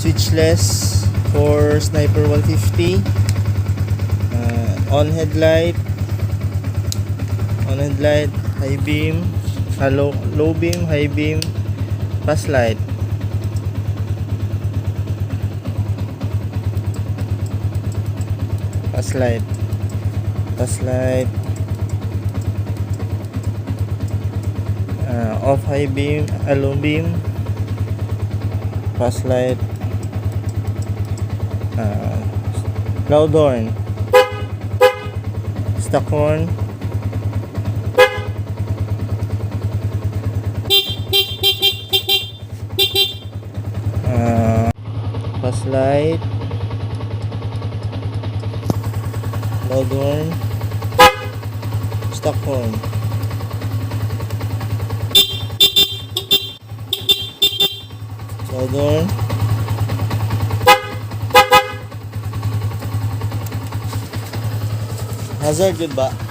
switchless for Sniper 150. On headlight, high beam, low beam, high beam, pass light. Off high beam, low beam, pass light, loud horn, stock horn, pass light, loud horn, stock horn. Loud horn, hazard good ba?